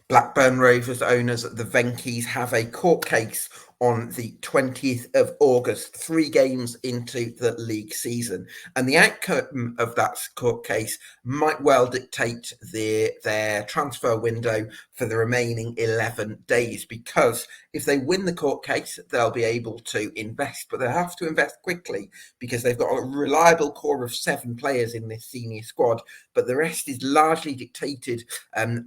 Blackburn Rovers owners, the Venkys, have a court case on the 20th of August, 3 games into the league season. And the outcome of that court case might well dictate their transfer window for the remaining 11 days, because if they win the court case, they'll be able to invest, but they'll have to invest quickly because they've got a reliable core of 7 players in this senior squad, but the rest is largely dictated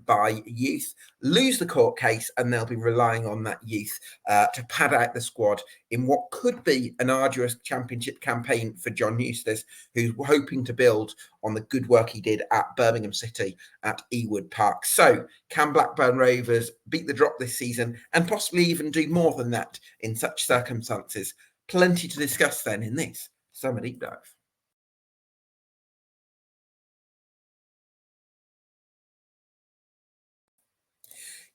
by youth. Lose the court case and they'll be relying on that youth to pad out the squad in what could be an arduous championship campaign for John Eustace, who's hoping to build on the good work he did at Birmingham City at Ewood Park. So can Blackburn Rovers beat the drop this season and possibly even do more than that in such circumstances? Plenty to discuss then in this Summer Deep Dive.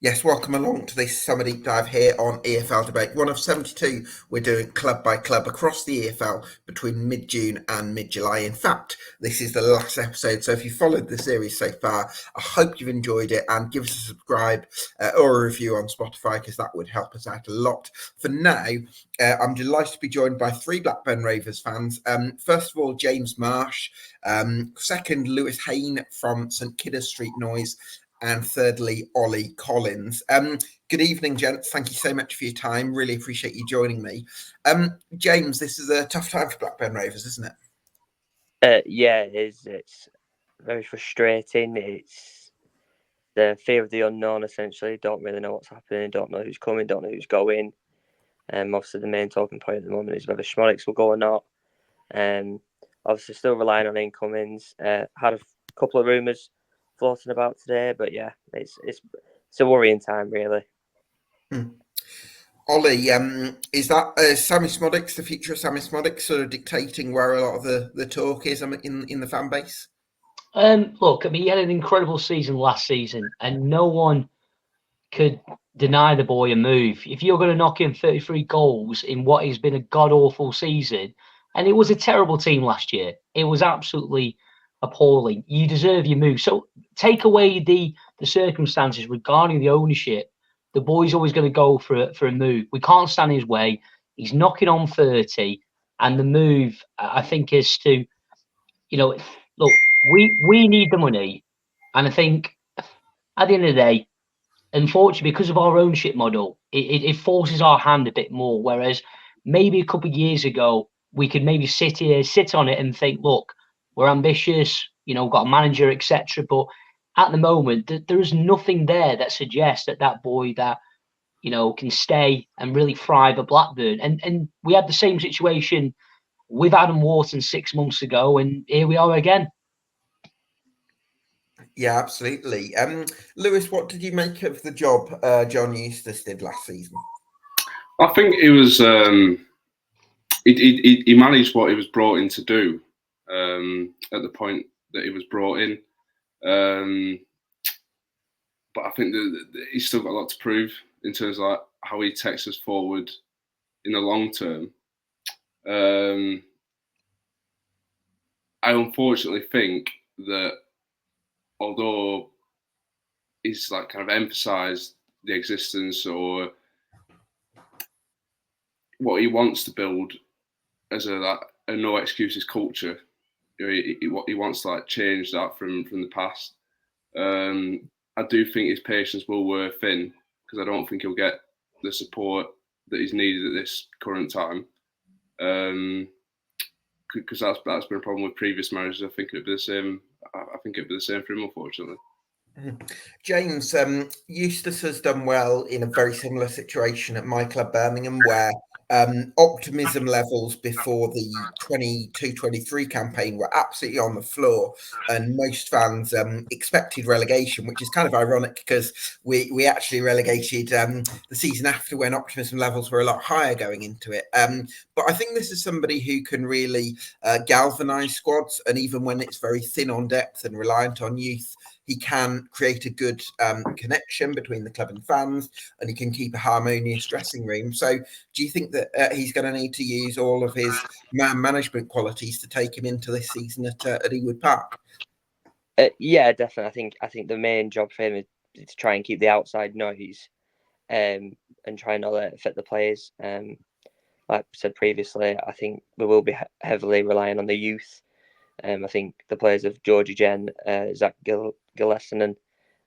Yes, welcome along to this Summer Deep Dive here on EFL Debate. One of 72 we're doing club by club across the EFL between mid-June and mid-July. In fact, this is the last episode, so if you followed the series so far, I hope you've enjoyed it, and give us a subscribe or a review on Spotify, because that would help us out a lot. For now, I'm delighted to be joined by 3 Blackburn Rovers fans. First of all, James Marsh. Second, Lewis Heyn from St Kidder Street Noise. And thirdly, Ollie Collins. Good evening, gents. Thank you so much for your time. Really appreciate you joining me. James, this is a tough time for Blackburn Rovers, isn't it? Yeah, it is. It's very frustrating. It's the fear of the unknown, essentially. Don't really know what's happening. Don't know who's coming. Don't know who's going. Obviously, the main talking point at the moment is whether Schmolix will go or not. Obviously, still relying on incomings. Had a couple of rumours floating about today, but yeah, it's a worrying time, really. Ollie, is that Sammy Smodics, the future of Sammy Smodics, sort of dictating where a lot of the talk is in the fan base? Look, I mean, he had an incredible season last season, and no one could deny the boy a move. If you're going to knock in 33 goals in what has been a god-awful season, and it was a terrible team last year, it was absolutely appalling. You deserve your move. So take away the circumstances regarding the ownership. The boy's always going to go for a move. We can't stand his way. He's knocking on 30, and the move, I think, is to, look, we need the money, and I think at the end of the day, unfortunately, because of our ownership model, it forces our hand a bit more. Whereas maybe a couple of years ago, we could maybe sit on it and think, look, we're ambitious, got a manager, etc. But at the moment, there is nothing there that suggests that boy that can stay and really thrive at Blackburn. And we had the same situation with Adam Wharton 6 months ago, and here we are again. Yeah, absolutely. Lewis, what did you make of the job John Eustace did last season? I think it was he managed what he was brought in to do at the point that he was brought in. But I think that he's still got a lot to prove in terms of how he takes us forward in the long term. I unfortunately think that although he's kind of emphasised the existence or what he wants to build as a no excuses culture, he wants to change that from the past. I do think his patience will wear thin, because I don't think he'll get the support that he's needed at this current time. Because that's been a problem with previous managers. I think it'd be the same. I think it'd be the same for him, unfortunately. James, Eustace has done well in a very similar situation at my club, Birmingham, where optimism levels before the 22-23 campaign were absolutely on the floor, and most fans expected relegation, which is kind of ironic because we actually relegated the season after, when optimism levels were a lot higher going into it. But I think this is somebody who can really galvanise squads, and even when it's very thin on depth and reliant on youth, he can create a good connection between the club and fans, and he can keep a harmonious dressing room. So do you think that he's going to need to use all of his man management qualities to take him into this season at Ewood Park? Yeah, definitely. I think the main job for him to try and keep the outside noise and try and not let it affect the players. Like I said previously, I think we will be heavily relying on the youth. I think the players of Georgie Jen, Zach Gillespie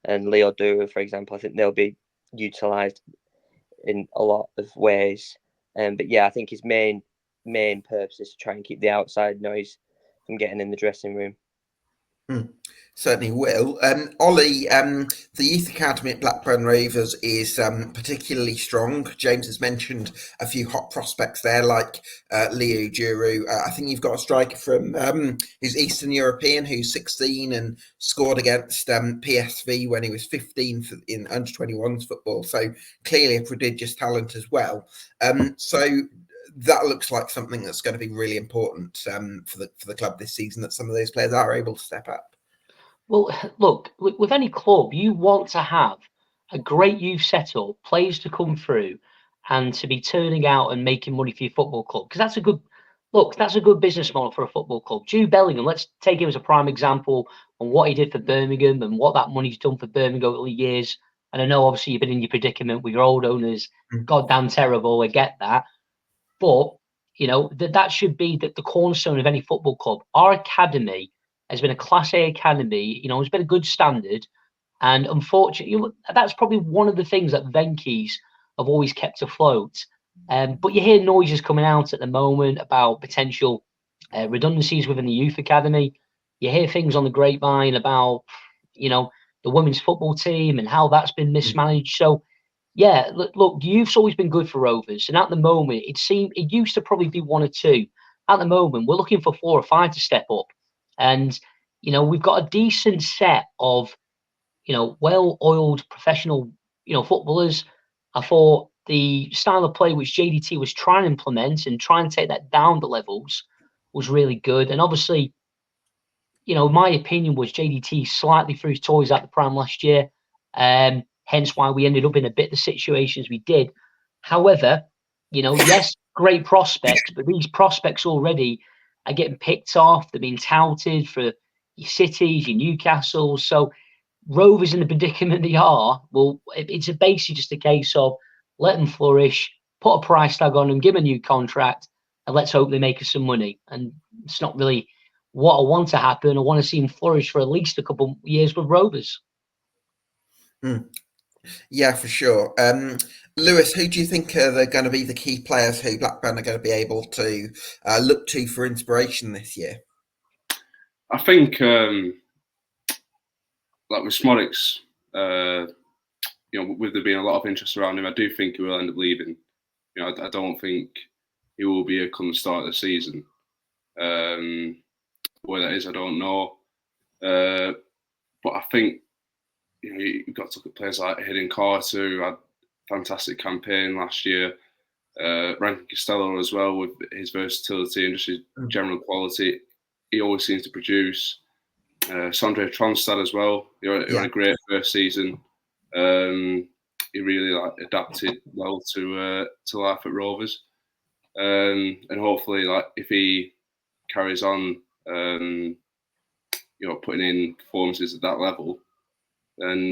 and Leo Dura, for example, I think they'll be utilised in a lot of ways. But yeah, I think his main purpose is to try and keep the outside noise from getting in the dressing room. Certainly will. Ollie, the youth academy at Blackburn Rovers is particularly strong. James has mentioned a few hot prospects there, like Leo Duru. I think you've got a striker from who's Eastern European, who's 16 and scored against PSV when he was 15 in under 21s football. So clearly a prodigious talent as well. So that looks like something that's going to be really important for the club this season, that some of those players are able to step up. Well, look, with any club, you want to have a great youth setup, players to come through, and to be turning out and making money for your football club. Because that's a good business model for a football club. Jude Bellingham, let's take him as a prime example on what he did for Birmingham and what that money's done for Birmingham over the years. And I know obviously you've been in your predicament with your old owners, goddamn terrible. I get that, but you know that should be the cornerstone of any football club. Our academy has been a Class A academy, you know, it's been a good standard. And unfortunately, that's probably one of the things that Venkys have always kept afloat. But you hear noises coming out at the moment about potential redundancies within the youth academy. You hear things on the grapevine about, you know, the women's football team and how that's been mismanaged. So, yeah, look, youth's always been good for Rovers. And at the moment, it used to probably be 1 or 2. At the moment, we're looking for 4 or 5 to step up. And, you know, we've got a decent set of, you know, well-oiled professional, you know, footballers. I thought the style of play which JDT was trying to implement and try and take that down the levels was really good. And obviously, you know, my opinion was JDT slightly threw his toys at the Prem last year. Hence why we ended up in a bit the situations we did. However, you know, yes, great prospects, but these prospects already are getting picked off. They're being touted for your Cities, your Newcastles. So Rovers in the predicament they are, well, it's basically just a case of let them flourish, put a price tag on them, give them a new contract, and let's hope they make us some money. And it's not really what I want to happen. I want to see them flourish for at least a couple of years with Rovers. Yeah, for sure. Lewis, who do you think are going to be the key players who Blackburn are going to be able to look to for inspiration this year? I think, like with Smodics, you know, with there being a lot of interest around him, I do think he will end up leaving. You know, I don't think he will be here come the start of the season. Where that is, I don't know. But I think, you know, you've got to look at players like Hayden Carter, who had a fantastic campaign last year. Rankin Costello as well, with his versatility and just his general quality. He always seems to produce. Sondre Tronstad as well. He had a great first season. He really adapted well to life at Rovers. And hopefully, if he carries on, you know, putting in performances at that level, then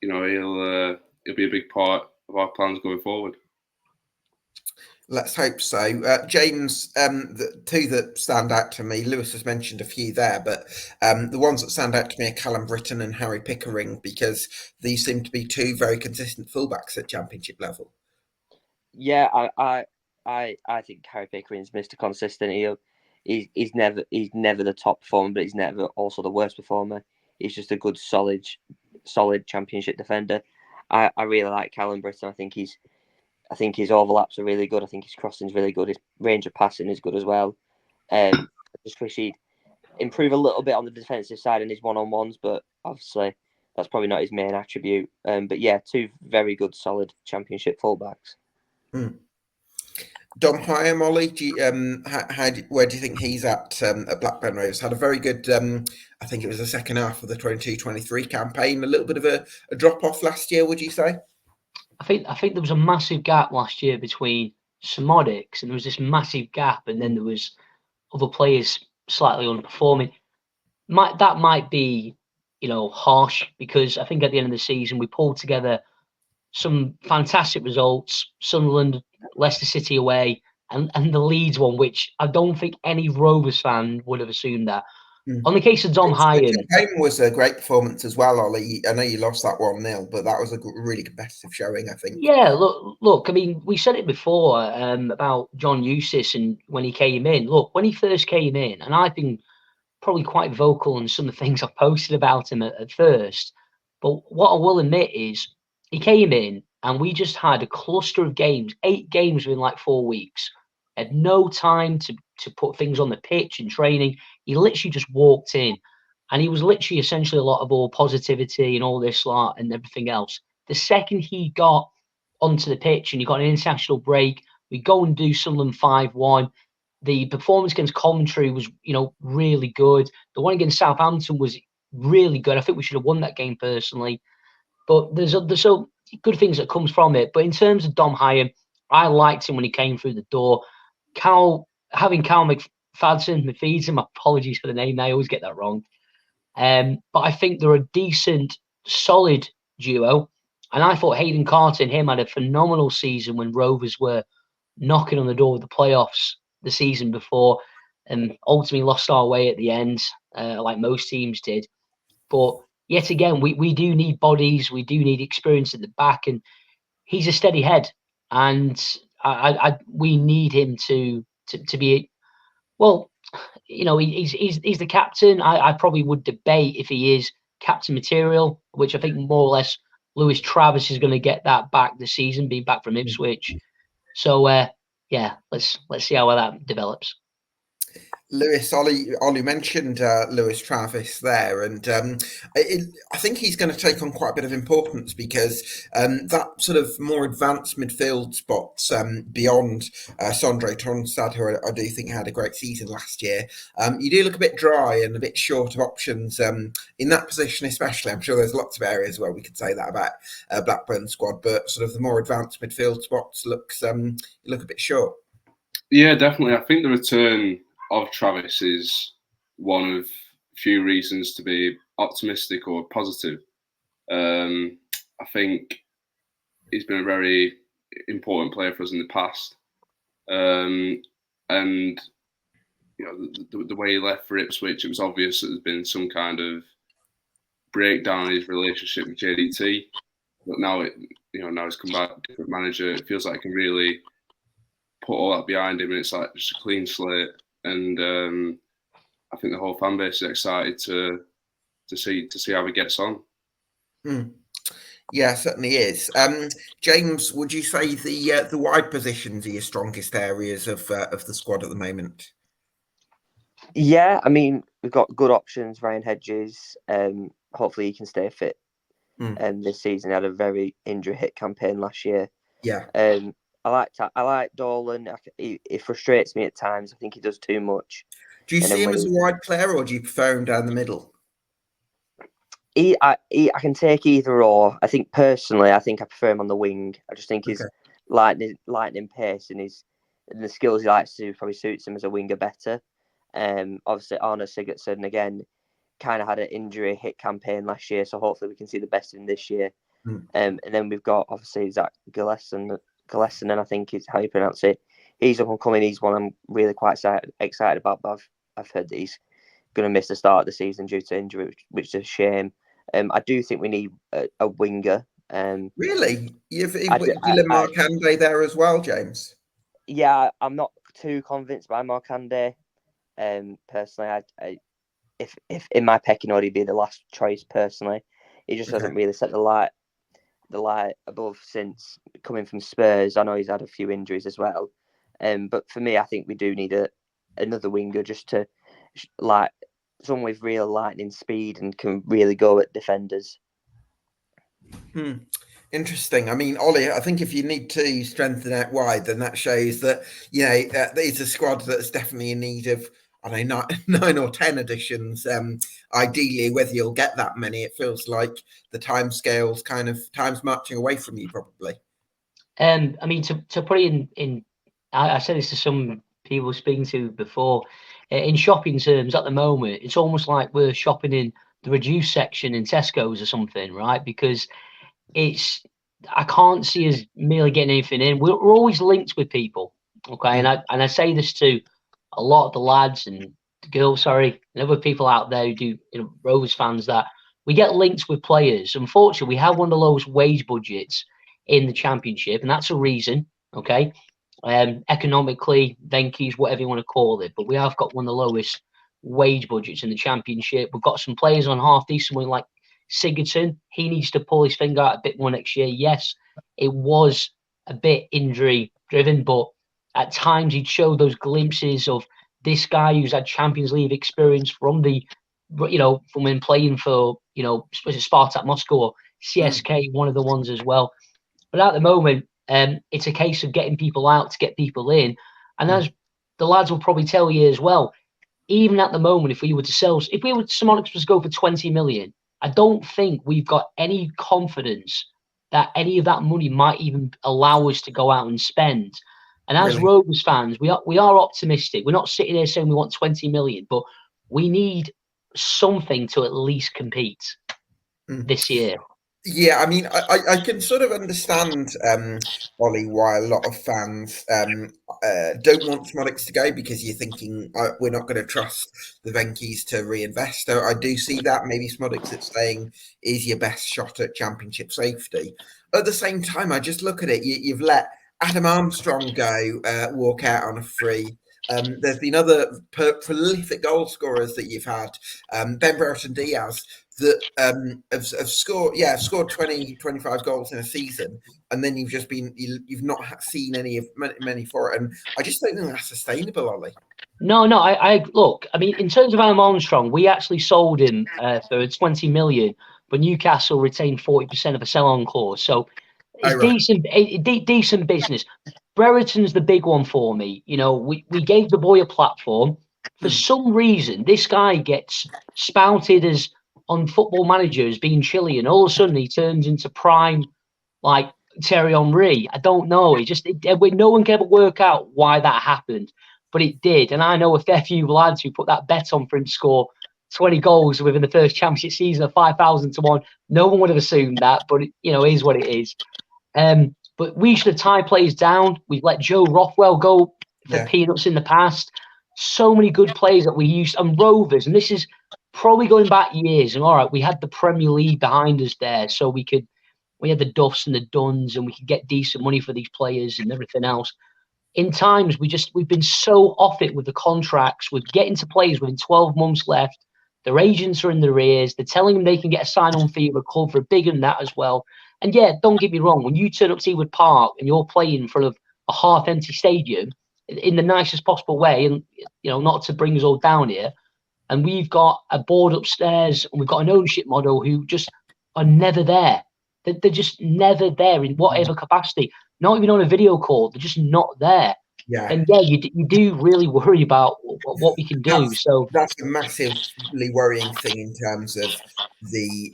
you know, he'll be a big part of our plans going forward. Let's hope so. James, the two that stand out to me, Lewis has mentioned a few there, but the ones that stand out to me are Callum Britton and Harry Pickering, because these seem to be two very consistent fullbacks at Championship level. Yeah, I think Harry Pickering's Mr. Consistent. He's never the top performer, but he's never also the worst performer. He's just a good, solid Championship defender. I really like Callum Britton. I think his overlaps are really good. I think his crossing's really good. His range of passing is good as well. I just wish he'd improve a little bit on the defensive side and his one-on-ones, but obviously that's probably not his main attribute. But yeah, two very good, solid Championship fullbacks. Dom Hyam, Ollie, where do you think he's at Blackburn Rovers? Had a very good, I think it was the second half of the 22-23 campaign. A little bit of a drop-off last year, would you say? I think there was a massive gap last year between Smodics, and there was this massive gap, and then there was other players slightly underperforming. That might be harsh, because I think at the end of the season we pulled together some fantastic results. Sunderland, Leicester City away, and the Leeds one, which I don't think any Rovers fan would have assumed that. On the case of Dom Heyn, Home was a great performance as well, Ollie. I know you lost that 1-0, but that was a really competitive showing, I think. Yeah, look. I mean, we said it before about John Eustace and when he came in. Look, when he first came in, and I've been probably quite vocal on some of the things I've posted about him at first, but what I will admit is he came in and we just had a cluster of games, 8 games within like 4 weeks. Had no time to put things on the pitch and training. He literally just walked in, and he was literally essentially a lot of all positivity and all this lot and everything else. The second he got onto the pitch and you got an international break, we go and do Sunderland 5-1. The performance against Coventry was, really good. The one against Southampton was really good. I think we should have won that game personally. But there's so good things that comes from it. But in terms of Dom Heyn, I liked him when he came through the door. Having Cal McFadden, apologies for the name, I always get that wrong. But I think they're a decent, solid duo. And I thought Hayden Carter and him had a phenomenal season when Rovers were knocking on the door of the playoffs the season before, and ultimately lost our way at the end, like most teams did. But yet again, we do need bodies, we do need experience at the back, and he's a steady head, and we need him to be, well, he's the captain. I probably would debate if he is captain material, which I think more or less Lewis Travis is going to get that back this season, being back from Ipswich. So let's see how that develops. Lewis, Ollie mentioned Lewis Travis there, and I think he's going to take on quite a bit of importance because that sort of more advanced midfield spot beyond Sondre Tonstad, who I do think had a great season last year, you do look a bit dry and a bit short of options in that position especially. I'm sure there's lots of areas where we could say that about Blackburn squad, but sort of the more advanced midfield spots look a bit short. Yeah, definitely. I think the return of Travis is one of few reasons to be optimistic or positive. I think he's been a very important player for us in the past, and the way he left for Ipswich, it was obvious that there's been some kind of breakdown in his relationship with JDT. But now he's come back, different manager. It feels like he can really put all that behind him, and it's like just a clean slate. And I think the whole fan base is excited to see how he gets on. Yeah, certainly is. James, would you say the wide positions are your strongest areas of the squad at the moment? Yeah, I mean, we've got good options. Ryan Hedges, hopefully he can stay fit. This season, he had a very injury hit campaign last year. Yeah. I like Dolan. It frustrates me at times. I think he does too much. Do you see him as a wide player, or do you prefer him down the middle? I can take either or. I think personally, I prefer him on the wing. I just think his lightning pace and the skills he likes to do probably suits him as a winger better. Obviously, Arne Sigurdsson again kind of had an injury hit campaign last year, so hopefully we can see the best of him this year. And then we've got obviously Zach Gillespie, and I think is how you pronounce it. He's up and coming. He's one I'm really quite excited about, but I've heard that he's going to miss the start of the season due to injury, which is a shame. I do think we need a winger. Really? You've Mark Hande there as well, James? Yeah, I'm not too convinced by Mark Hande. Personally, if in my pecking order, he'd be the last choice. Personally, he just hasn't really set the light above since coming from Spurs. I know he's had a few injuries as well, but for me, I think we do need another winger just to someone with real lightning speed and can really go at defenders. Interesting. I mean, Ollie, I think if you need to strengthen out wide, then that shows that it's a squad that's definitely in need of, I don't know, 9 or 10 additions. Ideally, whether you'll get that many, it feels like the time's marching away from you, probably. I mean, to put it in, I said this to some people speaking to before. In shopping terms, at the moment, it's almost like we're shopping in the reduced section in Tesco's or something, right? Because I can't see us merely getting anything in. We're always linked with people, okay? And I say this to a lot of the lads and the girls, and other people out there who do, Rovers fans, that we get linked with players. Unfortunately, we have one of the lowest wage budgets in the Championship, and that's a reason, okay? Economically, Venkys, whatever you want to call it, but we have got one of the lowest wage budgets in the Championship. We've got some players on half decent, like Sigurdsson. He needs to pull his finger out a bit more next year. Yes, it was a bit injury driven, but at times he'd show those glimpses of this guy who's had Champions League experience from from when playing for, Spartak Moscow or CSK, one of the ones as well. But at the moment, it's a case of getting people out to get people in. And as the lads will probably tell you as well, even at the moment, if we were Simonics was to go for 20 million, I don't think we've got any confidence that any of that money might even allow us to go out and spend. And as Rovers fans, we are optimistic. We're not sitting there saying we want 20 million, but we need something to at least compete this year. Yeah, I mean, I can sort of understand, Ollie, why a lot of fans don't want Smodics to go, because you're thinking we're not going to trust the Venkys to reinvest. So I do see that. Maybe Smodics, it's saying, is your best shot at Championship safety. At the same time, I just look at it. You've let Adam Armstrong go, walk out on a free. There's been other prolific goal scorers that you've had, Ben Brereton Diaz, that have scored 20, 25 goals in a season, and then you've not seen many for it, and I just don't think that's sustainable, Ollie. No, I look. I mean, in terms of Adam Armstrong, we actually sold him for 20 million, but Newcastle retained 40% of a sell-on clause, so it's decent business. Brereton's the big one for me. We gave the boy a platform. For some reason, this guy gets spouted as on Football Manager as being Chilean. All of a sudden, he turns into prime, like Thierry Henry. I don't know. No one can ever work out why that happened, but it did. And I know a fair few lads who put that bet on for him to score 20 goals within the first Championship season of 5,000 to 1. No one would have assumed that, but it is what it is. But we should have tied players down. We've let Joe Rothwell go for peanuts in the past. So many good players that we used, and Rovers, and this is probably going back years. And all right, we had the Premier League behind us there, so we had the Duffs and the Duns, and we could get decent money for these players and everything else. In times, we've been so off it with the contracts. We're getting to players within 12 months left. Their agents are in their ears. They're telling them they can get a sign-on fee of a club for bigger than that as well. And yeah, don't get me wrong. When you turn up to Ewood Park and you're playing in front of a half-empty stadium in the nicest possible way, and not to bring us all down here, and we've got a board upstairs and we've got an ownership model who just are never there. They're just never there in whatever capacity. Not even on a video call. They're just not there. Yeah. And yeah, you do really worry about what we can do. That's a massively worrying thing in terms of the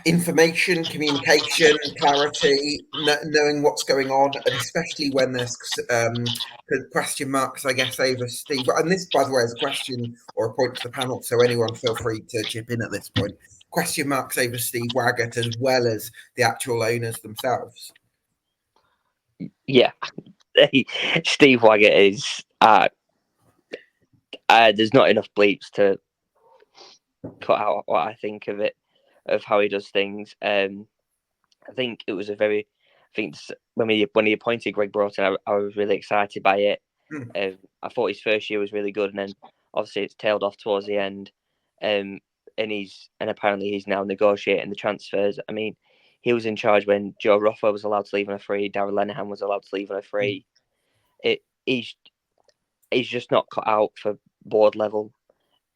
information, communication, clarity, knowing what's going on, and especially when there's question marks, I guess, over Steve. And this, by the way, is a question or a point to the panel, so anyone feel free to chip in at this point. Question marks over Steve Waggett as well as the actual owners themselves. Yeah, Steve Waggett is. There's not enough bleeps to cut out what I think of it, of how he does things. I think it was when he appointed Greg Broughton, I was really excited by it. I thought his first year was really good, and then obviously it's tailed off towards the end. And apparently he's now negotiating the transfers. I mean, he was in charge when Joe Rothwell was allowed to leave on a free. Darrell Lenihan was allowed to leave on a free. He's just not cut out for board level.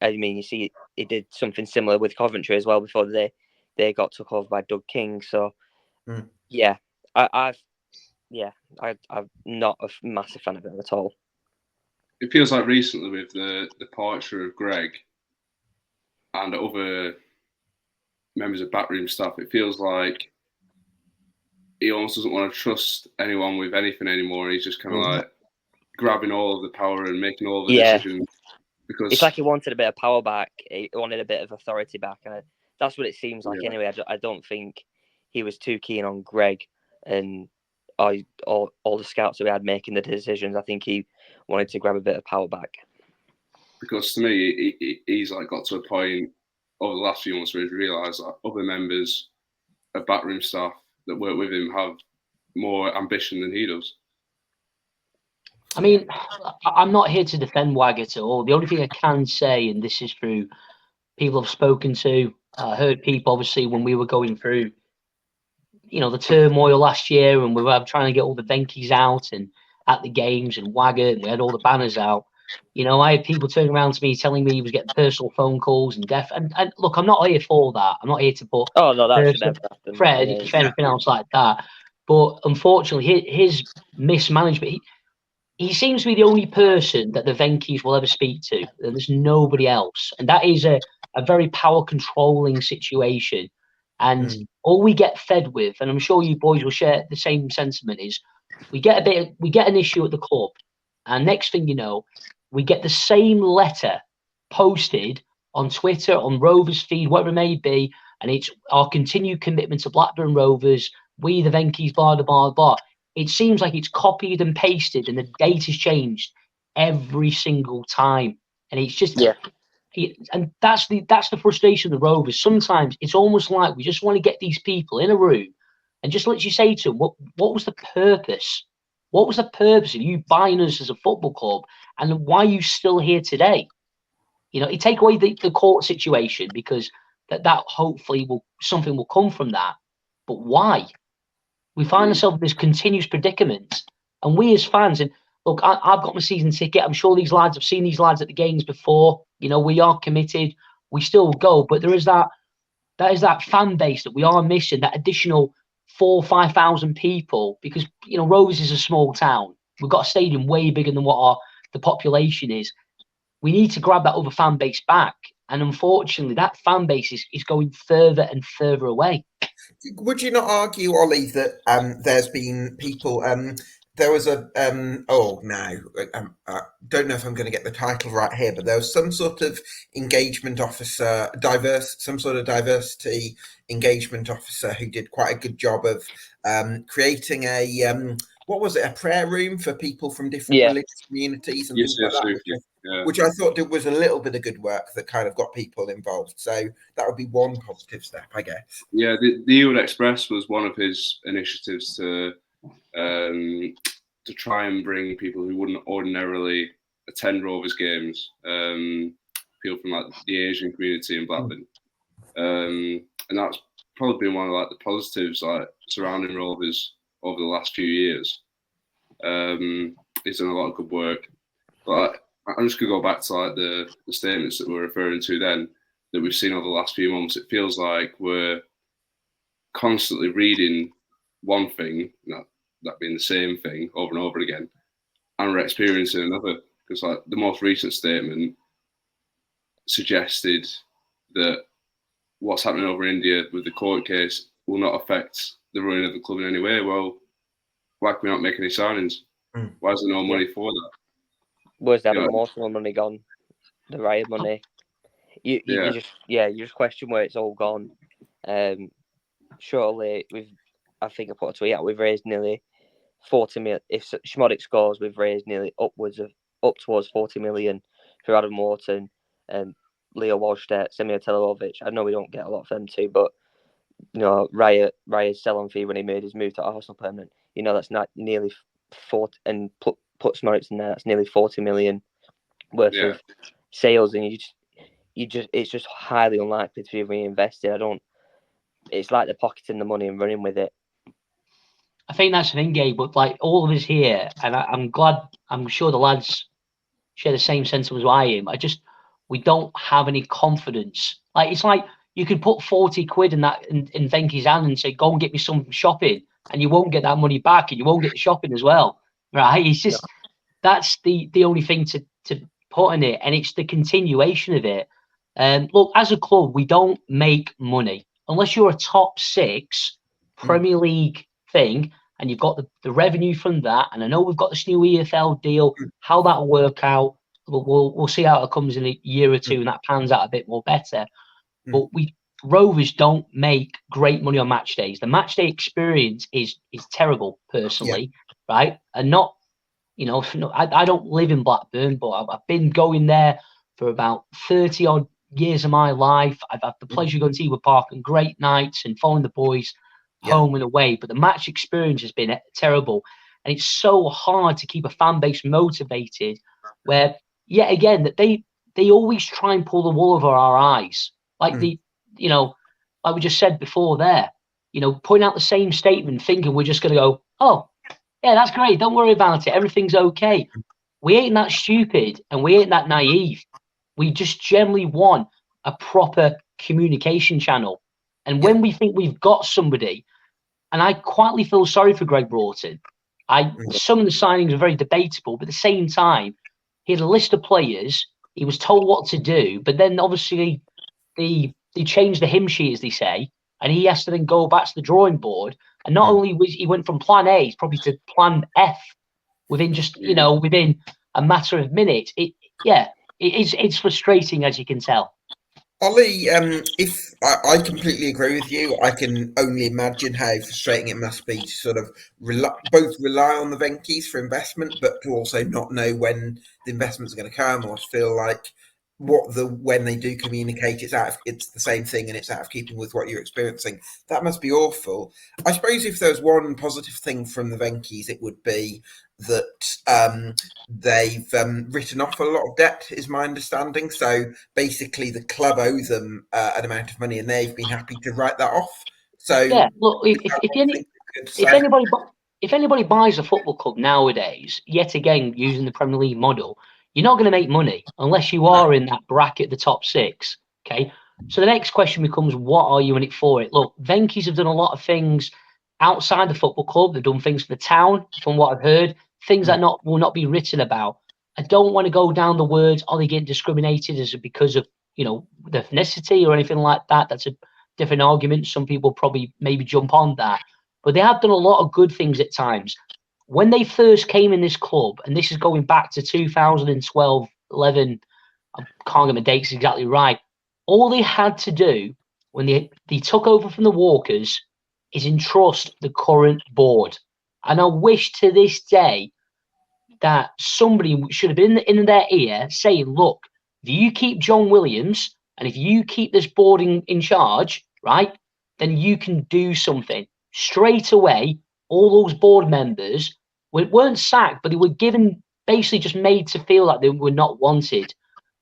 I mean, you see, he did something similar with Coventry as well before they got took over by Doug King. So, yeah, I'm not a massive fan of him at all. It feels like recently with the departure of Greg and other members of backroom staff, it feels like he almost doesn't want to trust anyone with anything anymore. He's just kind of like grabbing all of the power and making all the decisions. because it's like he wanted a bit of power back. He wanted a bit of authority back. And that's what it seems like anyway. I don't think he was too keen on Greg and all the scouts that we had making the decisions. I think he wanted to grab a bit of power back. Because to me, he's like got to a point over the last few months where he's realised that other members of backroom staff that work with him have more ambition than he does. I mean, I'm not here to defend Wag at all. The only thing I can say, and this is through people I've spoken to, I heard people obviously when we were going through, the turmoil last year, and we were trying to get all the Venkys out and at the games and Wagger, and we had all the banners out. I had people turning around to me telling me he was getting personal phone calls and and look, I'm not here for that. I'm not here to put that should never happen for anything else like that. But unfortunately, his mismanagement. He seems to be the only person that the Venkys will ever speak to. And there's nobody else, and that is a very power controlling situation. And all we get fed with, and I'm sure you boys will share the same sentiment, is we get an issue at the club, and next thing you know, we get the same letter posted on Twitter, on Rovers feed, whatever it may be, and it's our continued commitment to Blackburn Rovers, we the Venkys, blah, blah, blah, blah. It seems like it's copied and pasted and the date has changed every single time. And it's just, and that's the frustration of the Rovers. Sometimes it's almost like we just want to get these people in a room and just let you say to them, what was the purpose? What was the purpose of you buying us as a football club? And why are you still here today? You take away the court situation, because that hopefully something will come from that. But why? We find ourselves in this continuous predicament, and we as fans, and look, I've got my season ticket. I'm sure these lads, I've seen these lads at the games before. We are committed. We still go, but there is that fan base that we are missing, that additional 4,000 or 5,000 people, because Rovers is a small town. We've got a stadium way bigger than what the population is. We need to grab that other fan base back, and unfortunately, that fan base is going further and further away. Would you not argue, Ollie, that there's been people? There was I don't know if I'm going to get the title right here, but there was some sort of engagement officer, some sort of diversity engagement officer who did quite a good job of creating a what was it, a prayer room for people from different religious communities and things like that. Which I thought was a little bit of good work that kind of got people involved. So that would be one positive step, I guess. Yeah, the Yield Express was one of his initiatives to try and bring people who wouldn't ordinarily attend Rovers games, people from like the Asian community in Blackburn, and that's probably been one of the positives surrounding Rovers over the last few years. He's done a lot of good work, but I'm just going to go back to the statements that we're referring to then, that we've seen over the last few months. It feels like we're constantly reading one thing, that being the same thing over and over again, and we're experiencing another. Because the most recent statement suggested that what's happening over in India with the court case will not affect the running of the club in any way. Well, why can we not make any signings? Why is there no money for that? Where's the emotional money gone? The riot money. You just question where it's all gone. Surely I think I put a tweet out. We've raised nearly 40 million. If Schmodic scores, we've raised nearly up towards 40 million for Adam Wharton and Leo Wallstedt, Semir Televovic. I know we don't get a lot of them too, but Raya's sell-on fee when he made his move to Arsenal permanent. That's not nearly 40, and put Schmodic in there. That's nearly 40 million worth of sales, and it's just highly unlikely to be reinvested. It's like they're pocketing the money and running with it. I think that's an thing, Gabe, but all of us here, and I'm sure the lads share the same sentiment as I am. We don't have any confidence. It's like you could put 40 quid in Venkys' hand and say, go and get me some shopping, and you won't get that money back, and you won't get the shopping as well. Right? It's just that's the only thing to put in it, and it's the continuation of it. Look, as a club, we don't make money unless you're a top 6 Premier League thing, and you've got the revenue from that. And I know we've got this new EFL deal, how that'll work out. we'll see how it comes in a year or two, and that pans out a bit more better. But Rovers don't make great money on match days. The match day experience is terrible, personally, right? And not, I don't live in Blackburn, but I've been going there for about 30 odd years of my life. I've had the pleasure of going to Ewood Park on great nights and following the boys home and away. But the match experience has been terrible. And it's so hard to keep a fan base motivated where, yet again, that they always try and pull the wool over our eyes. Like like we just said before there, putting out the same statement, thinking we're just going to go, oh, yeah, that's great. Don't worry about it. Everything's okay. We ain't that stupid and we ain't that naive. We just generally want a proper communication channel. And when we think we've got somebody, and I quietly feel sorry for Greg Broughton. Some of the signings are very debatable, but at the same time, he had a list of players. He was told what to do, but then obviously they changed the hymn sheet, as they say, and he has to then go back to the drawing board. And not only was he went from plan A probably to plan F within just within a matter of minutes. It's frustrating, as you can tell. Ollie, if I completely agree with you, I can only imagine how frustrating it must be to sort of both rely on the Venkys for investment, but to also not know when the investments are going to come, or to feel like when they do communicate, it's the same thing and it's out of keeping with what you're experiencing. That must be awful. I suppose if there's one positive thing from the Venkys, it would be that they've written off a lot of debt, is my understanding. So basically, the club owe them an amount of money, and they've been happy to write that off. So yeah, look, if anybody buys a football club nowadays, yet again using the Premier League model, you're not going to make money unless you are in that bracket, the top six. Okay. So the next question becomes, what are you in it for? Look, Venkys have done a lot of things outside the football club. They've done things for the town, from what I've heard, things that will not be written about. I don't want to go down the words, are they getting discriminated? Is it because of, their ethnicity or anything like that? That's a different argument. Some people probably maybe jump on that. But they have done a lot of good things at times. When they first came in this club, and this is going back to 2012, 11, I can't get my dates exactly right, all they had to do when they took over from the Walkers is entrust the current board. And I wish to this day that somebody should have been in their ear saying, look, if you keep John Williams and if you keep this board in charge, right, then you can do something. Straight away, all those board members weren't sacked, but they were basically just made to feel like they were not wanted.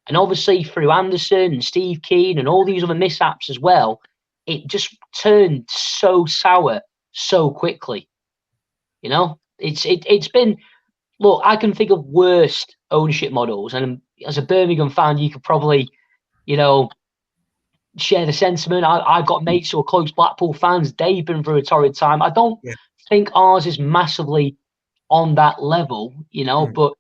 And obviously through Anderson and Steve Keane and all these other mishaps as well, it just turned so sour so quickly. It's been, look, I can think of worst ownership models, and as a Birmingham fan, you could probably, share the sentiment. I've got mates who are close Blackpool fans. They've been through a torrid time. I don't think ours is massively on that level, but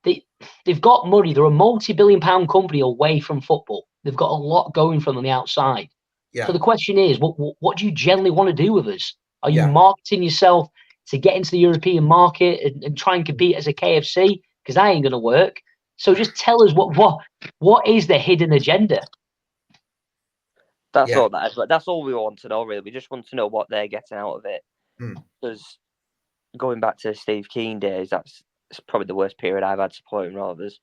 they've got money. They're a multi-billion-pound company away from football. They've got a lot going from on the outside. Yeah. So the question is, what do you generally want to do with us? Are you marketing yourself to get into the European market and try and compete as a KFC? Because that ain't going to work. So just tell us what is the hidden agenda? That's all that is. But that's all we want to know, really. We just want to know what they're getting out of it. Because going back to Steve Keane days, that's probably the worst period I've had supporting Rovers.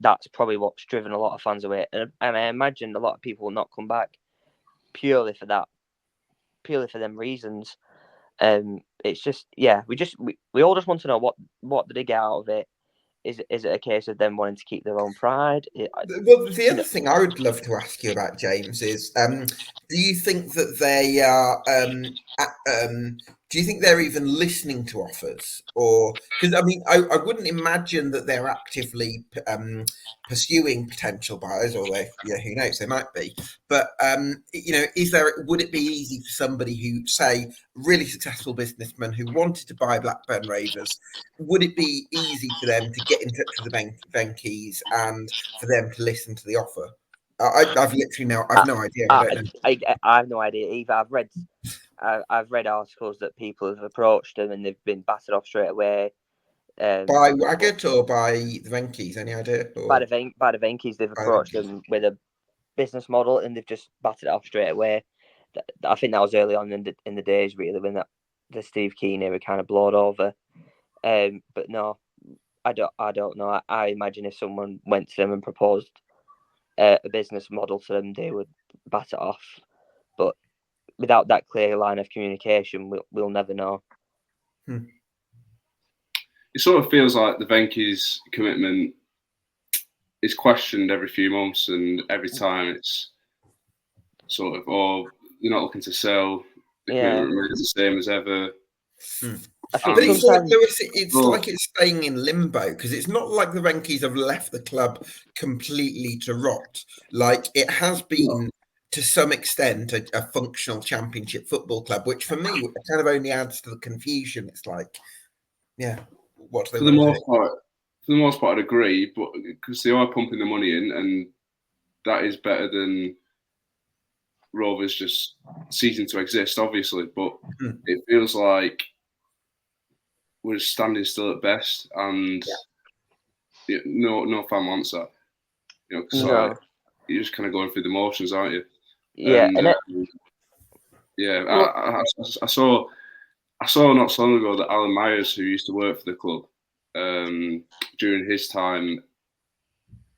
That's probably what's driven a lot of fans away, and I imagine a lot of people will not come back purely for them reasons. It's just we all just want to know what did they get out of it. Is it a case of them wanting to keep their own pride? Well, the other thing I would love to ask you about, James, is do you think that they are? Do you think they're even listening to offers, or because I wouldn't imagine that they're actively pursuing potential buyers, or who knows, they might be. But would it be easy for somebody who, say, really successful businessman who wanted to buy Blackburn Rovers, would it be easy for them to get in touch with the Venkys and for them to listen to the offer? I've no idea. I have no idea either. I've read articles that people have approached them and they've been battered off straight away. By Waggett or by the Venkys? Any idea? Or? By the Venkys, they've approached them with a business model, and they've just batted it off straight away. I think that was early on in the days, really, when the Steve Keane era kind of blowed over. But no, I don't know. I imagine if someone went to them and proposed a business model to them, they would bat it off. But without that clear line of communication, we'll never know. It sort of feels like the Venkys' commitment is questioned every few months, and every time it's sort of, you're not looking to sell. The commitment remains the same as ever. But it's like, Lewis, it's like it's staying in limbo, because it's not like the Venkys have left the club completely to rot. Like, it has been, to some extent, a functional Championship football club, which for me kind of only adds to the confusion. It's like, what do they want to do? For the most part, I'd agree, but because they are pumping the money in, and that is better than Rovers just ceasing to exist, obviously. But it feels like we're standing still at best, and no fan wants that. Because you're just kind of going through the motions, aren't you? Yeah, I saw not so long ago that Alan Myers, who used to work for the club, during his time,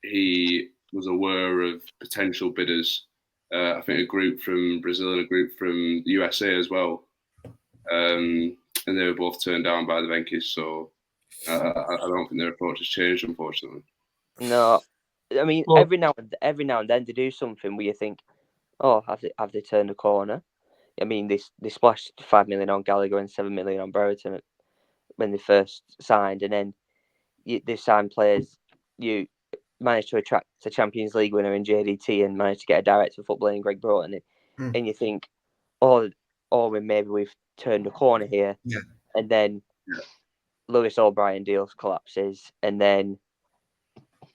he was aware of potential bidders. I think a group from Brazil and a group from the USA as well. And they were both turned down by the Venkys. So I don't think their approach has changed, unfortunately. No, I mean, every now and then they do something where you think, oh, have they turned a corner? I mean, they splashed 5 million on Gallagher and 7 million on Brereton when they first signed, and then they signed players. You managed to attract a Champions League winner in JDT and managed to get a director of football in Greg Broughton, and you think, maybe we've turned a corner here, and then Lewis O'Brien deal collapses, and then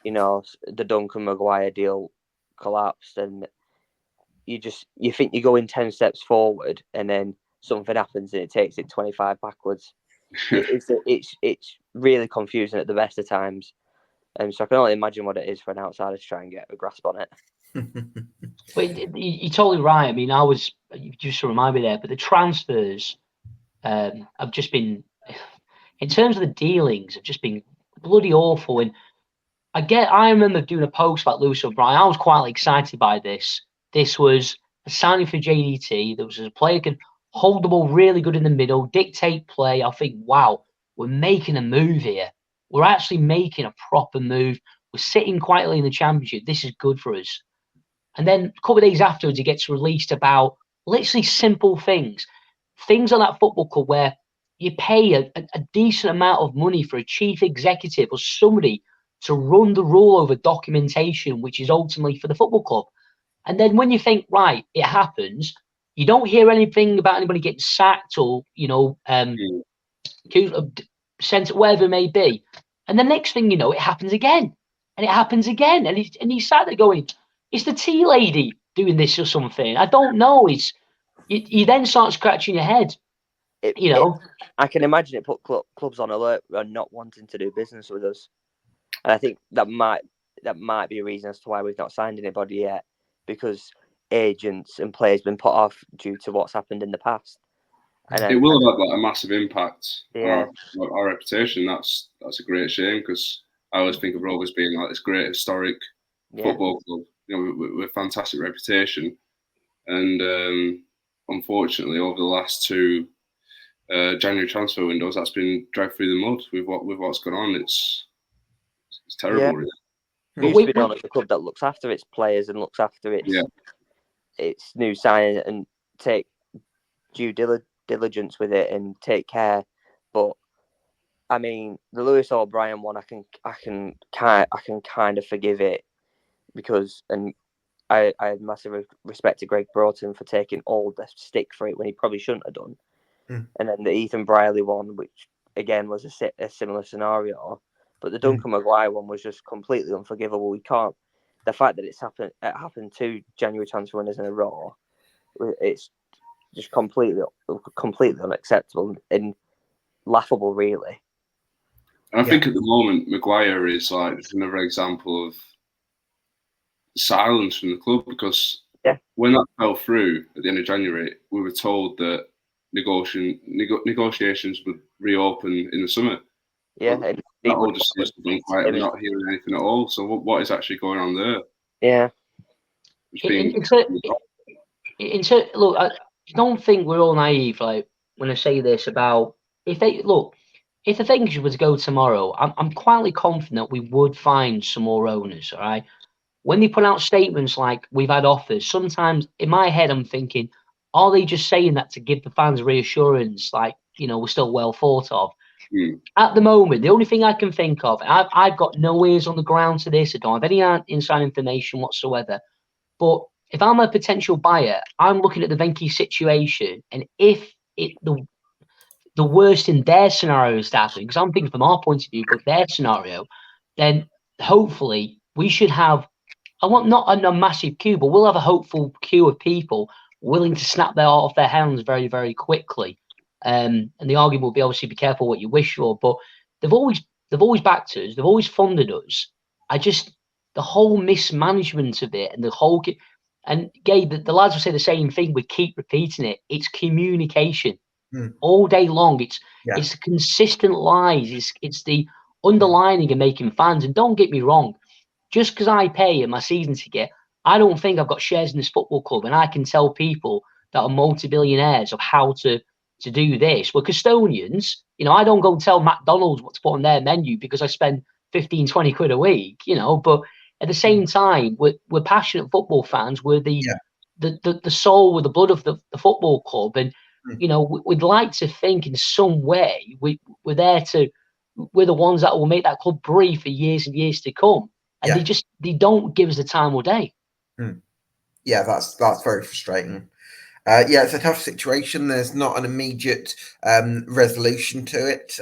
the Duncan Maguire deal collapsed, and you think you're going 10 steps forward, and then something happens and it takes it 25 backwards. It's really confusing at the best of times, and so I can only imagine what it is for an outsider to try and get a grasp on it. But you're totally right. I mean, you just remind me there, but the transfers have just been, in terms of the dealings, have just been bloody awful. And I remember doing a post about Lewis O'Brien. I was quite excited by this. This was a signing for JDT. There was a player who can hold the ball really good in the middle, dictate play. I think, wow, we're making a move here. We're actually making a proper move. We're sitting quietly in the Championship. This is good for us. And then a couple of days afterwards, he gets released about literally simple things. Things on that football club where you pay a decent amount of money for a chief executive or somebody to run the rule over documentation, which is ultimately for the football club. And then when you think, right, it happens, you don't hear anything about anybody getting sacked or, sent, whatever it may be. And the next thing you know, it happens again. And it happens again. And he's sat there going, is the tea lady doing this or something? I don't know. You then start scratching your head. I can imagine it put clubs on alert and not wanting to do business with us. And I think that might be a reason as to why we've not signed anybody yet, because agents and players have been put off due to what's happened in the past. And it will have a massive impact on our reputation. That's a great shame, because I always think of Rovers being like this great historic football club. We're a fantastic reputation, and unfortunately, over the last two January transfer windows, that's been dragged through the mud with what's gone on. It's terrible. Yeah. Really. We used to be known as a club that looks after its players and looks after its new signing and take due diligence with it and take care. But I mean, the Lewis O'Brien one, I can kind of forgive it, because I had massive respect to Greg Broughton for taking all the stick for it when he probably shouldn't have done. And then the Ethan Brierley one, which again was a similar scenario, but the Duncan Maguire one was just completely unforgivable. We can't. The fact that it happened 2 January transfer winners in a row, it's just completely unacceptable and laughable, really. And I think at the moment, Maguire is like another example of silence from the club, because when that fell through at the end of January, we were told that negotiations would reopen in the summer. Yeah, but and that all just seems to be quiet. We're not hearing anything at all. So what is actually going on there? Yeah. Look, I don't think we're all naive. Like when I say this about if the Venkys were to go tomorrow, I'm quietly confident we would find some more owners. All right. When they put out statements like we've had offers, sometimes in my head I'm thinking, are they just saying that to give the fans reassurance, like, we're still well thought of? At the moment, the only thing I can think of, I've got no ears on the ground to this, I don't have any inside information whatsoever, but if I'm a potential buyer, I'm looking at the Venky situation, and if the worst in their scenario is happening, because I'm thinking from our point of view, but their scenario, then hopefully we should have, I want not a massive queue, but we'll have a hopeful queue of people willing to snap their off their hands very, very quickly. And the argument will be obviously be careful what you wish for, but they've always backed us, they've always funded us. The whole mismanagement of it and the whole and Gabe, the lads will say the same thing. We keep repeating it. It's communication all day long. It's the consistent lies. It's the underlining and making fans. And don't get me wrong, just because I pay in my season ticket, I don't think I've got shares in this football club and I can tell people that are multi-billionaires of how to do this. We're custodians. I don't go and tell McDonald's what to put on their menu because I spend 15, 20 quid a week, but at the same time, we're passionate football fans. We're the soul, we're the blood of the football club. And, we'd like to think in some way we're the ones that will make that club breathe for years and years to come. And they don't give us the time or day. Yeah, that's very frustrating. It's a tough situation. There's not an immediate resolution to it.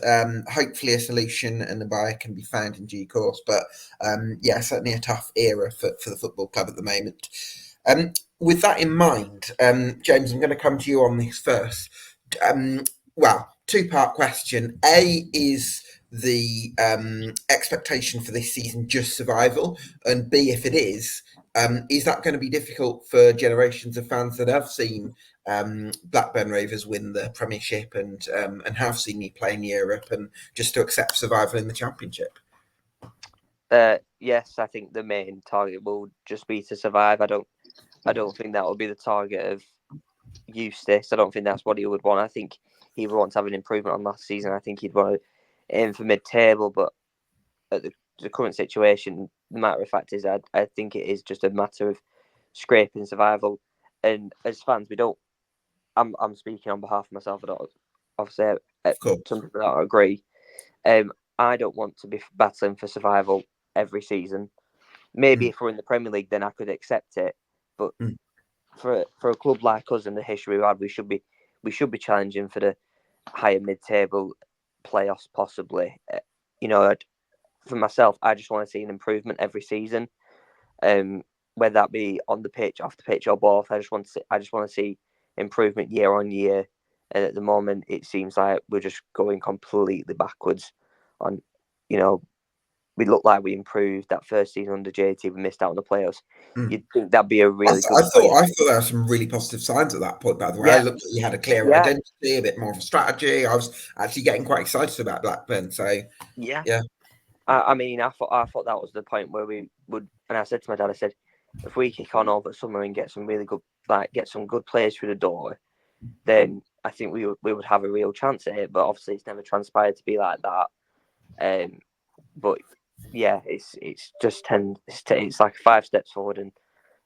Hopefully a solution and a buyer can be found in due course. But certainly a tough era for the football club at the moment. With that in mind, James, I'm going to come to you on this first. Two-part question. A, is the expectation for this season just survival? And B, if it is that going to be difficult for generations of fans that have seen Blackburn Rovers win the Premiership and have seen you play in Europe, and just to accept survival in the Championship? Yes, I think the main target will just be to survive. I don't think that will be the target of Eustace. I don't think that's what he would want. I think he would want to have an improvement on last season. I think he'd want to aim for mid-table, but at the current situation, the matter of fact is I think it is just a matter of scraping survival. And as fans, I'm speaking on behalf of myself. I don't obviously some people don't agree. I don't want to be battling for survival every season. Maybe if we're in the Premier League, then I could accept it. But for a club like us and the history we had, we should be challenging for the higher mid-table playoffs, possibly. For myself, I just want to see an improvement every season, whether that be on the pitch, off the pitch, or both. I just want to see improvement year on year. And at the moment, it seems like we're just going completely backwards. We look like we improved that first season under JT. We missed out on the playoffs. You'd think that'd be a really good. I thought there were some really positive signs at that point. By the way, I looked at you had a clear identity, a bit more of a strategy. I was actually getting quite excited about Blackburn. So yeah. I thought that was the point where we would, and I said to my dad, I said, if we kick on over summer and get some really good, get some good players through the door, then I think we would have a real chance at it. But obviously, it's never transpired to be like that. But yeah, it's just it's like 5 steps forward and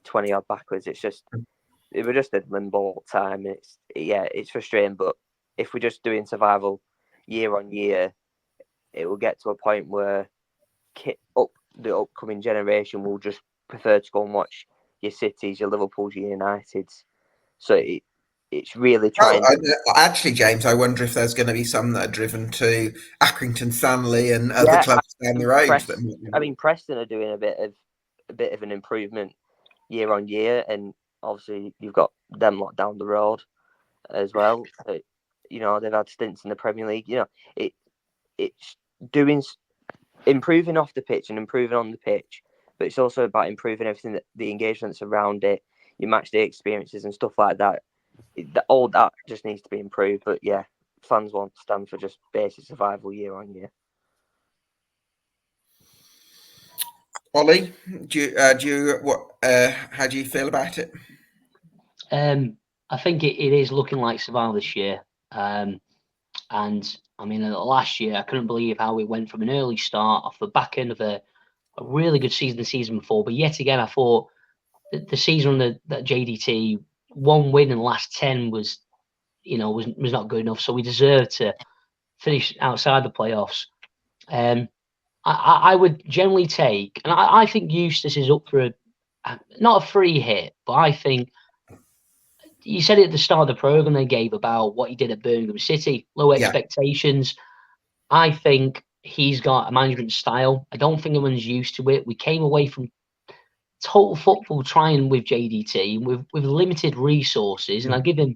20 odd backwards. We're just in limbo all the time. It's frustrating. But if we're just doing survival year on year, it will get to a point where the upcoming generation will just prefer to go and watch your Cities, your Liverpools, your Uniteds. So it's really trying. Actually, James, I wonder if there's going to be some that are driven to Accrington, Stanley, and other clubs down the road. Preston are doing a bit of an improvement year on year, and obviously you've got them lot down the road as well. They've had stints in the Premier League. It's improving off the pitch and improving on the pitch, but it's also about improving everything, that the engagements around it, your match day experiences and stuff like that. All that just needs to be improved. But yeah, fans won't stand for just basic survival year on year. Ollie, how do you feel about it? I think it is looking like survival this year. And I mean, last year I couldn't believe how we went from an early start off the back end of a really good season the season before. But yet again, I thought the season that JDT, 1 win in the last 10 was not good enough. So we deserved to finish outside the playoffs. I would generally take, and I think Eustace is up for not a free hit, but I think you said it at the start of the programme they gave about what he did at Birmingham City, low expectations. I think he's got a management style. I don't think anyone's used to it. We came away from total football trying with JDT with limited resources, and I give him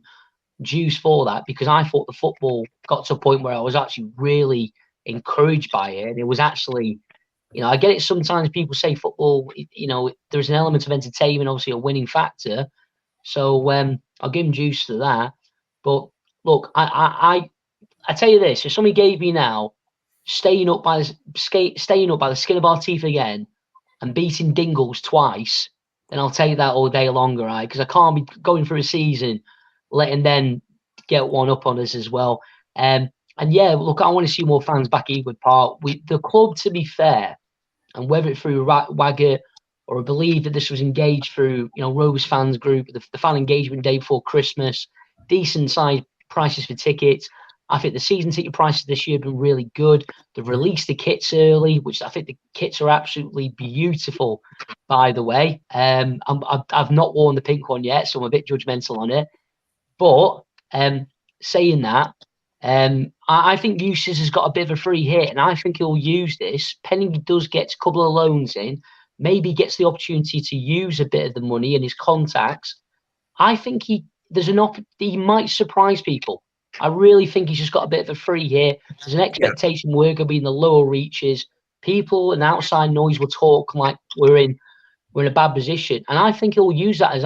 juice for that because I thought the football got to a point where I was actually really encouraged by it. And it was actually, I get it sometimes people say football, there's an element of entertainment, obviously a winning factor. So I'll give him juice to that. But look, I tell you this: if somebody gave me now staying up by the skin of our teeth again and beating Dingles twice, then I'll take that all day longer, right? Because I can't be going through a season letting them get one up on us as well. And yeah, look, I want to see more fans back at Ewood Park. The club, to be fair, and whether it's through Waggett or I believe that this was engaged through, Rovers fans group, the fan engagement day before Christmas, decent sized prices for tickets. I think the season ticket prices this year have been really good. They've released the kits early, which I think the kits are absolutely beautiful, by the way. I've not worn the pink one yet, so I'm a bit judgmental on it. But saying that, I think Eustace has got a bit of a free hit, and I think he'll use this. Pending he does get a couple of loans in, maybe gets the opportunity to use a bit of the money and his contacts. I think he might surprise people. I really think he's just got a bit of a free hit. There's an expectation we're going to be in the lower reaches. People and outside noise will talk like we're in a bad position, and I think he'll use that as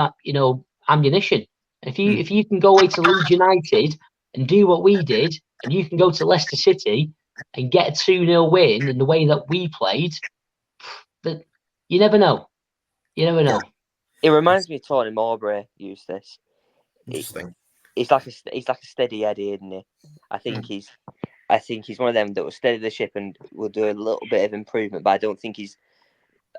ammunition. If you can go away to Leeds United and do what we did, and you can go to Leicester City and get a 2-0 win in the way that we played, that you never know. You never know. It reminds me of Tony Mowbray, Eustace. Interesting. He's like a steady Eddie, isn't he? I think he's one of them that will steady the ship and will do a little bit of improvement, but I don't think he's.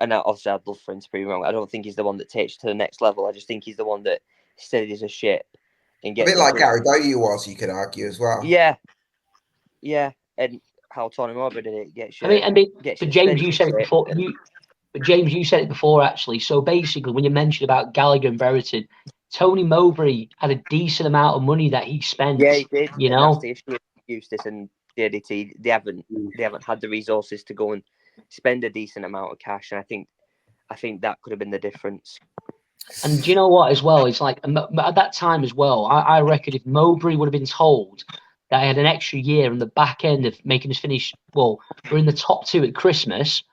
And obviously, I'd love for him to be wrong. I don't think he's the one that takes you to the next level. I just think he's the one that steadies a ship and gets a bit like Gary Bowyer was, you could argue as well. Yeah, and how Tony Mowbray did it. But James, you said it before. James, you said it before actually. So basically, when you mentioned about Gallagher and Brereton, Tony Mowbray had a decent amount of money that he spent. Yeah, he did. That's the issue with Eustace and JDT. They haven't had the resources to go and spend a decent amount of cash, and I think that could have been the difference. And do you know what as well? It's like at that time as well, I reckon if Mowbray would have been told that I had an extra year on the back end of making us finish, well, we're in the top 2 at Christmas,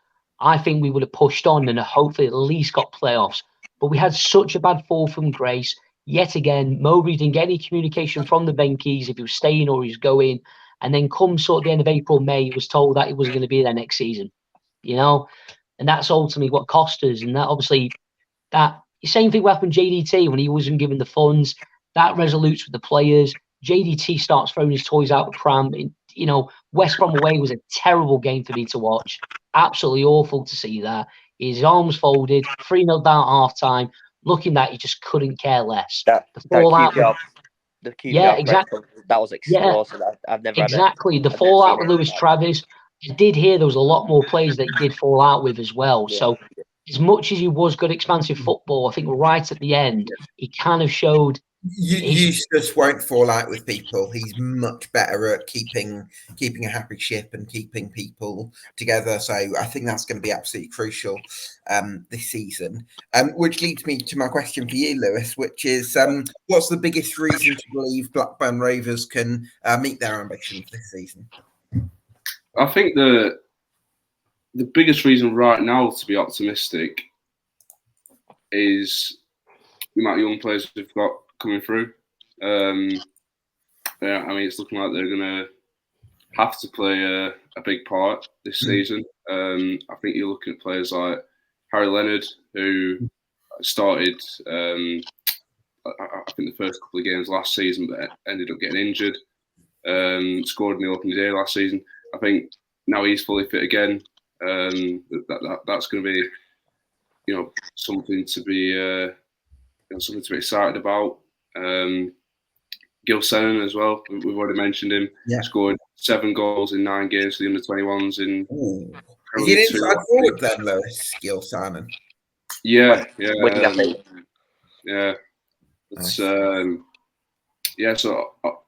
I think we would have pushed on and hopefully at least got playoffs. But we had such a bad fall from grace. Yet again, Mowbray didn't get any communication from the Venkys if he was staying or he was going. And then come sort of the end of April, May, he was told that he wasn't going to be there next season. And that's ultimately what cost us. And that obviously, that same thing happened JDT when he wasn't given the funds. That resolutes with the players. JDT starts throwing his toys out the pram. West Brom away was a terrible game for me to watch. Absolutely awful to see that. His arms folded, 3-0 down at half time, looking that he just couldn't care less. The QPR exactly. That was explosive. I've never exactly. The fallout with Lewis Travis. I did hear there was a lot more players that he did fall out with as well. Yeah. So as much as he was good expansive football, I think right at the end, he kind of showed. Eustace won't fall out with people. He's much better at keeping a happy ship and keeping people together. So I think that's going to be absolutely crucial this season. Which leads me to my question for you, Lewis, which is what's the biggest reason to believe Blackburn Rovers can meet their ambitions this season? I think the biggest reason right now to be optimistic is the amount of young players we've got coming through. Yeah, I mean, it's looking like they're going to have to play a big part this season. I think you're looking at players like Harry Leonard, who started, I think, the first couple of games last season, but ended up getting injured. Scored in the opening day last season. I think now he's fully fit again. That's going to be, something to be, something to be excited about. Gil Sennan as well. We've already mentioned him. Yeah. Scored 7 goals in 9 games for the under-21s in. Is he an inside forward then, Lewis? Gil Sennan? Yeah. Wing, I think. Yeah. It's so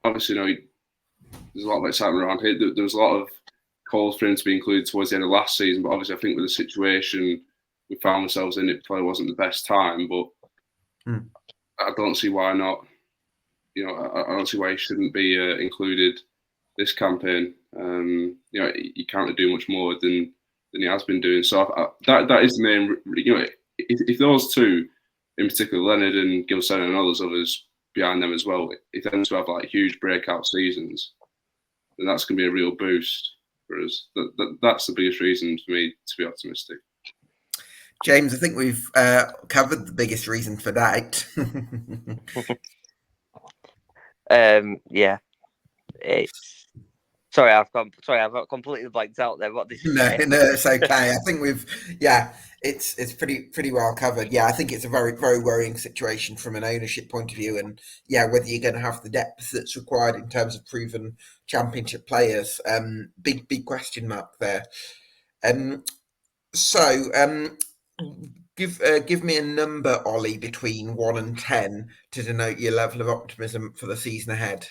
obviously, there's a lot of excitement around here. There was a lot of calls for him to be included towards the end of last season, but obviously I think with the situation we found ourselves in, it probably wasn't the best time, but I don't see why not. I don't see why he shouldn't be included this campaign. He can't do much more than he has been doing. So that is the main. If those two, in particular, Leonard and Gil Sennan and all those others behind them as well, if they to have like huge breakout seasons, then that's going to be a real boost for us. That's the biggest reason for me to be optimistic. James, I think we've covered the biggest reason for doubt. Yeah, sorry, I've completely blanked out there. What did you say? No, it's okay. I think it's pretty well covered. Yeah, I think it's a very, very worrying situation from an ownership point of view, and whether you're going to have the depth that's required in terms of proven championship players, big question mark there. Give me a number, Ollie, between 1 and 10 to denote your level of optimism for the season ahead.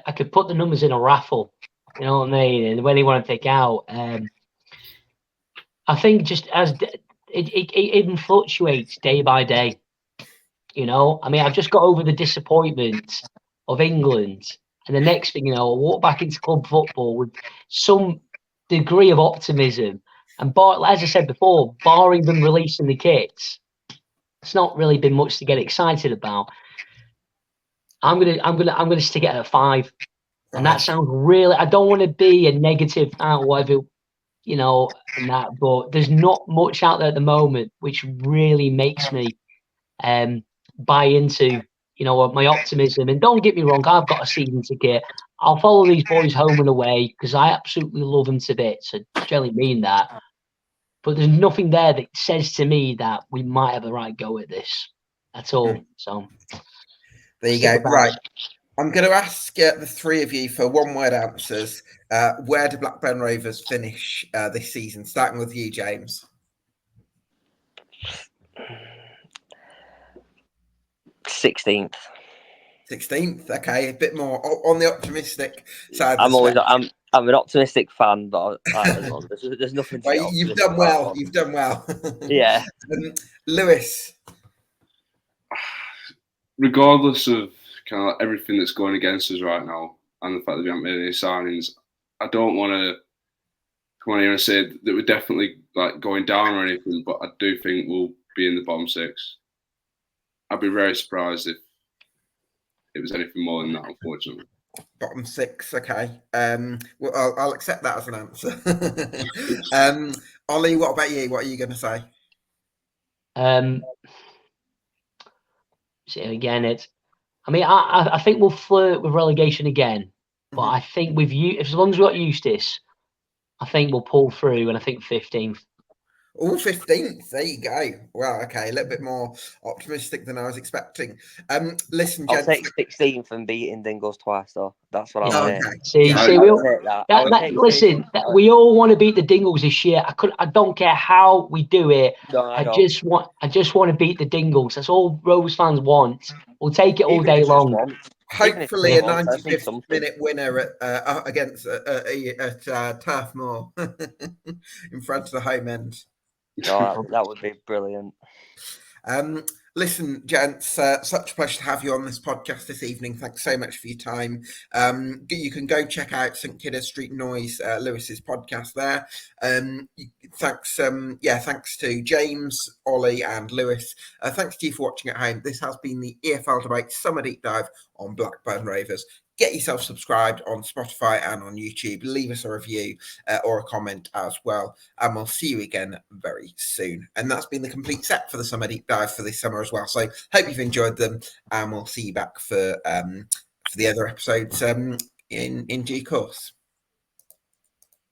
I could put the numbers in a raffle, you know what I mean, and when you want to take out. I think just as it even fluctuates day by day. I mean, I've just got over the disappointment of England, and the next thing I walk back into club football with some degree of optimism. And as I said before, barring them releasing the kits, it's not really been much to get excited about. I'm gonna stick it at a 5, and that sounds really. I don't want to be a negative out whatever, and that, but there's not much out there at the moment which really makes me buy into my optimism. And don't get me wrong, I've got a season ticket. I'll follow these boys home and away because I absolutely love them to bits. I generally mean that. But there's nothing there that says to me that we might have a right go at this at all. So there you go. Right. I'm going to ask the three of you for one-word answers. Where do Blackburn Rovers finish this season? Starting with you, James. 16th. 16th. Okay, a bit more on the optimistic side. I'm an optimistic fan, but there's nothing to get You've done well. about. You've done well. Yeah. Lewis. Regardless of kind of like everything that's going against us right now, and the fact that we haven't made any signings, I don't want to come on here and say that we're definitely like going down or anything, but I do think we'll be in the bottom 6. I'd be very surprised if it was anything more than that, unfortunately. Bottom 6, okay. Well, I'll accept that as an answer. Ollie, what about you? What are you going to say? Again, I think we'll flirt with relegation again, but I think with you, as long as we've got Eustace, I think we'll pull through, and I think 15th. All 15th. There you go. Well, okay, a little bit more optimistic than I was expecting. Listen, I'll take 16th and beating Dingles twice, though. That's what I'll say. Listen, we all want to beat the Dingles this year. I don't care how we do it. No, I just want to beat the Dingles. That's all Rovers fans want. We'll take it all day long. Hopefully, a 95th minute winner against at Turf Moor in front of the home end. No, that would be brilliant. Listen, gents, such a pleasure to have you on this podcast this evening. Thanks so much for your time. You can go check out St Kidder Street Noise, Lewis's podcast there. Thanks to James, Ollie, and Lewis. Thanks to you for watching at home. This has been the EFL Debate Summer Deep Dive on Blackburn Rovers. Get yourself subscribed on Spotify and on YouTube. Leave us a review or a comment as well. And we'll see you again very soon. And that's been the complete set for the Summer Deep Dive for this summer as well. So hope you've enjoyed them. And we'll see you back for the other episodes in due course.